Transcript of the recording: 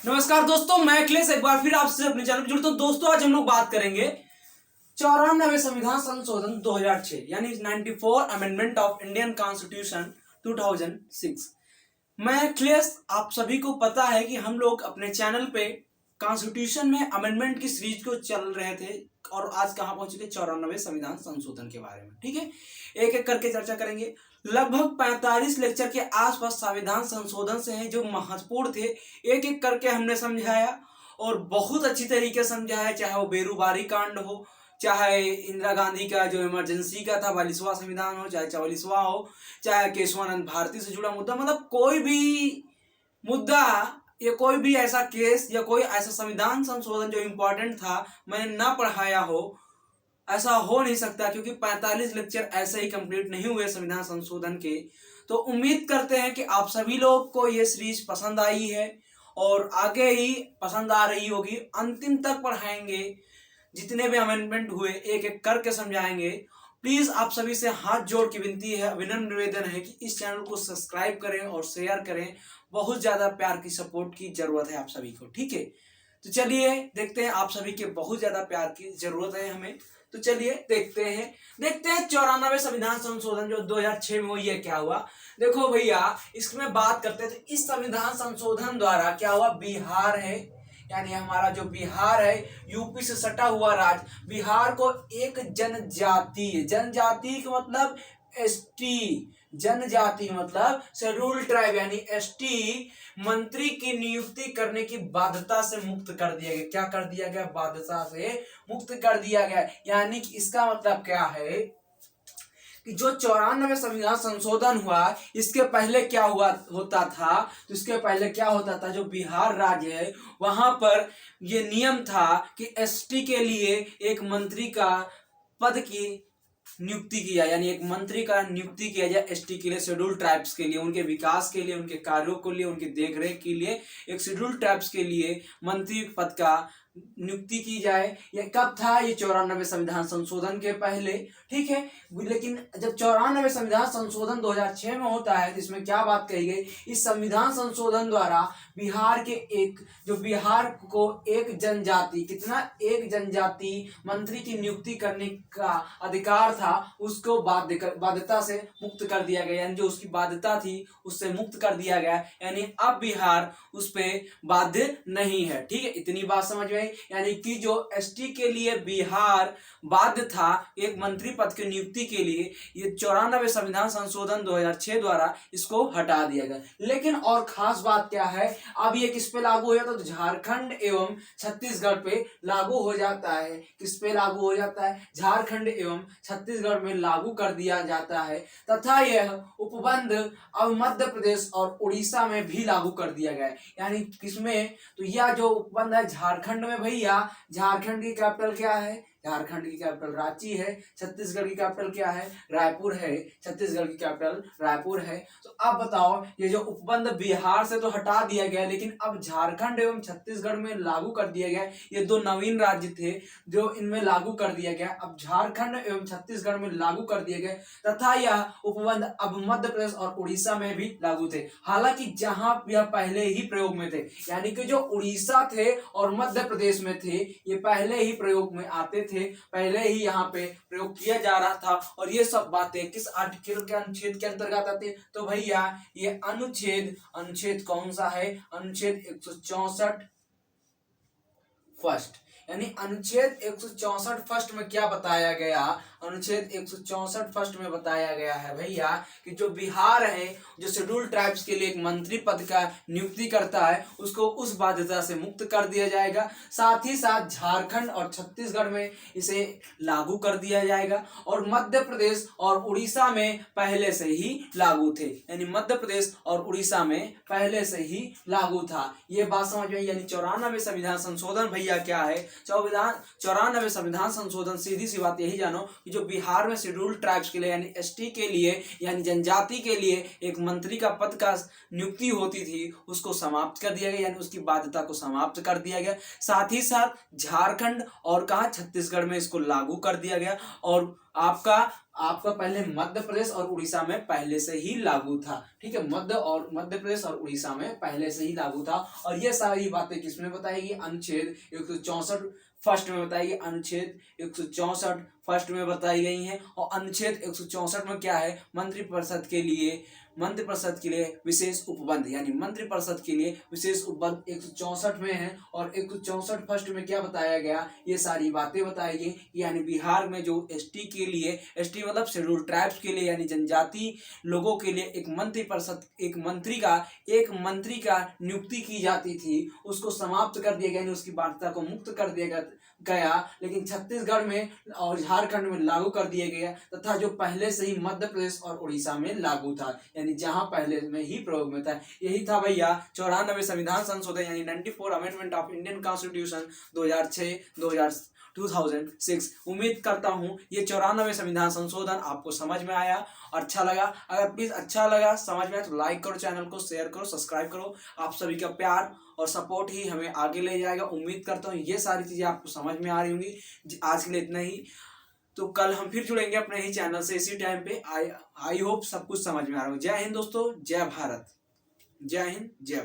नमस्कार दोस्तों, मैं अखिलेश एक बार फिर आपसे अपने चैनल पर जुड़ता हूं। दोस्तों आज हम लोग बात करेंगे 94वें संविधान संशोधन 2006 यानी 94 अमेंडमेंट ऑफ इंडियन कॉन्स्टिट्यूशन 2006। मैं अखिलेश, आप सभी को पता है कि हम लोग अपने चैनल पे कॉन्स्टिट्यूशन में अमेंडमेंट की सीरीज को चल रहे थे और आज कहां पहुंच चुके 94वें संविधान संशोधन के बारे में। ठीक है, एक एक करके चर्चा करेंगे। लगभग 45 लेक्चर के आसपास संविधान संशोधन से हैं जो महत्वपूर्ण थे, एक एक करके हमने समझाया और बहुत अच्छी तरीके से समझाया। चाहे वो बेरूबारी कांड हो, चाहे इंदिरा गांधी का जो इमरजेंसी का था 42वां संविधान हो, चाहे 44वां हो, चाहे केशवानंद भारती से जुड़ा मुद्दा, मतलब कोई भी मुद्दा या कोई भी ऐसा केस या कोई ऐसा संविधान संशोधन जो इम्पोर्टेंट था मैंने ना पढ़ाया हो, ऐसा हो नहीं सकता, क्योंकि 45 लेक्चर ऐसे ही कंप्लीट नहीं हुए संविधान संशोधन के। तो उम्मीद करते हैं कि आप सभी लोग को ये सीरीज पसंद आई है और आगे ही पसंद आ रही होगी। अंतिम तक पढ़ाएंगे, जितने भी अमेंडमेंट हुए एक एक करके समझाएंगे। प्लीज आप सभी से हाथ जोड़ की विनती है, विनम्र निवेदन है कि इस चैनल को सब्सक्राइब करें और शेयर करें। बहुत ज्यादा प्यार की सपोर्ट की जरूरत है आप सभी को। ठीक है, तो चलिए देखते हैं, आप सभी के बहुत ज्यादा प्यार की जरूरत है हमें। तो चलिए देखते हैं 94वें संविधान संशोधन जो 2006 में हुई है, क्या हुआ। देखो भैया, इसमें बात करते थे, इस संविधान संशोधन द्वारा क्या हुआ, बिहार है यानी हमारा जो बिहार है, यूपी से सटा हुआ राज्य, बिहार को एक जनजाति का मतलब एसटी, जनजाति मतलब शेड्यूल ट्राइब यानी एसटी मंत्री की नियुक्ति करने की बाध्यता से मुक्त कर दिया गया। क्या कर दिया गया? बाध्यता से मुक्त कर दिया गया। यानी कि इसका मतलब क्या है कि जो 94वें संविधान संशोधन हुआ, इसके पहले क्या हुआ होता था, तो इसके पहले क्या होता था, जो बिहार राज्य है वहां पर ये नियम था कि एसटी के लिए एक मंत्री का पद की नियुक्ति किया, यानी एक मंत्री का नियुक्ति किया जाए एसटी के लिए, शेड्यूल ट्राइब्स के लिए, उनके विकास के लिए, उनके कार्यों के लिए, उनकी देखरेख के लिए एक शेड्यूल ट्राइब्स के लिए मंत्री पद का नियुक्ति की जाए। ये कब था? ये 94वें संविधान संशोधन के पहले। ठीक है, लेकिन जब 94वें संविधान संशोधन 2006 में होता है तो इसमें क्या बात कही गई, इस संविधान संशोधन द्वारा बिहार के बिहार को एक जनजाति, कितना, एक जनजाति मंत्री की नियुक्ति करने का अधिकार था, उसको बाध्यता से मुक्त कर दिया गया। यानी जो उसकी बाध्यता थी उससे मुक्त कर दिया गया, यानी अब बिहार उस पर बाध्य नहीं है। ठीक है, इतनी बात समझ में। यानी कि जो एसटी के लिए बिहार बाध्य था एक मंत्री पद की नियुक्ति के लिए, ये 94वें संविधान संशोधन 2006 द्वारा इसको हटा दिया गया। लेकिन और खास बात क्या है, अब ये किस पे लागू हो जाता है, तो झारखंड एवं छत्तीसगढ़ पे लागू हो जाता है। किस पे लागू हो जाता है? झारखंड एवं छत्तीसगढ़ में लागू कर दिया जाता है, तथा यह उपबंध अब मध्य प्रदेश और उड़ीसा में भी लागू कर दिया गया है। यानी किसमें? तो यह जो उपबंध है झारखंड में। भैया झारखंड की कैपिटल क्या है? झारखंड की कैपिटल रांची है। छत्तीसगढ़ की कैपिटल क्या है? रायपुर है। छत्तीसगढ़ की कैपिटल रायपुर है। तो अब बताओ, ये जो उपबंध बिहार से तो हटा दिया गया, लेकिन अब झारखंड एवं छत्तीसगढ़ में लागू कर दिया गया। ये दो नवीन राज्य थे जो इनमें लागू कर दिया गया, अब झारखंड एवं छत्तीसगढ़ में लागू कर दिए गए, तथा यह उपबंध अब मध्य प्रदेश और उड़ीसा में भी लागू थे। हालांकि जहां यह पहले ही प्रयोग में थे, यानी कि जो उड़ीसा थे और मध्य प्रदेश में थे, ये पहले ही प्रयोग में आते थे, पहले ही यहाँ पे प्रयोग किया जा रहा था। और ये सब बातें किस आर्टिकल के अनुच्छेद के अंतर्गत आती है? तो भैया ये अनुच्छेद कौन सा है? अनुच्छेद 164 फर्स्ट, यानी अनुच्छेद 164 फर्स्ट में क्या बताया गया? अनुच्छेद 164 फर्स्ट में बताया गया है भैया कि जो बिहार है, जो शेड्यूल ट्राइब्स के लिए एक मंत्री पद का नियुक्ति करता है, उसको उस बाध्यता से मुक्त कर दिया जाएगा। साथ ही साथ झारखंड और छत्तीसगढ़ में इसे लागू कर दिया जाएगा, और मध्य प्रदेश और उड़ीसा में पहले से ही लागू थे, यानी मध्य प्रदेश और उड़ीसा में पहले से ही लागू था। ये बात समझ में। यानी 94वें संविधान संशोधन भैया क्या है? 94वें संविधान संशोधन, सीधी सी बात यही जानो कि जो बिहार में शेड्यूल ट्राइब्स के लिए यानी एसटी के लिए यानी जनजाति के लिए एक मंत्री का पद का नियुक्ति होती थी, उसको समाप्त कर दिया गया, यानी उसकी बाध्यता को समाप्त कर दिया गया। साथ ही साथ झारखंड और कहा छत्तीसगढ़ में इसको लागू कर दिया गया, और आपका आपका पहले मध्य प्रदेश और उड़ीसा में पहले से ही लागू था। ठीक है, मध्य प्रदेश और उड़ीसा में पहले से ही लागू था। और ये सारी बातें किसमें बताएगी? अनुच्छेद 164 फर्स्ट में बताएगी। अनुच्छेद 164 फर्स्ट में बताई गई हैं। और अनुच्छेद 164 में क्या है? मंत्रिपरिषद के लिए विशेष उपबंध, यानी मंत्रिपरिषद के लिए विशेष उपबंध 164 में है। और 164 फर्स्ट में क्या बताया गया? ये सारी बातें बताई गई, यानी बिहार में जो एसटी के लिए, एसटी मतलब शेड्यूल ट्राइब्स के लिए, यानी जनजाति लोगों के लिए एक मंत्री का नियुक्ति की जाती थी, उसको समाप्त कर दिया गया, यानी उसकी वार्ता को मुक्त कर दिया गया। लेकिन छत्तीसगढ़ में और झारखंड में लागू कर दिया गया, तथा जो पहले से ही मध्य प्रदेश और उड़ीसा में लागू था, यानी जहां पहले में ही प्रयोग में था। यही था भैया 94 संविधान संशोधन, यानी 94 अमेंडमेंट ऑफ इंडियन कॉन्स्टिट्यूशन 2006। उम्मीद करता हूं ये 94 संविधान संशोधन आपको समझ में आया, अच्छा लगा। अगर प्लीज अच्छा लगा, समझ में आया तो लाइक करो, चैनल को शेयर करो, सब्सक्राइब करो। आप सभी का प्यार और सपोर्ट ही हमें आगे ले जाएगा। उम्मीद करता हूँ ये सारी चीजें आपको समझ में आ रही होंगी। आज के लिए इतना ही, तो कल हम फिर जुड़ेंगे अपने ही चैनल से इसी टाइम पे। आई होप सब कुछ समझ में आ रहा हो। जय हिंद दोस्तों, जय भारत, जय हिंद, जय भारत।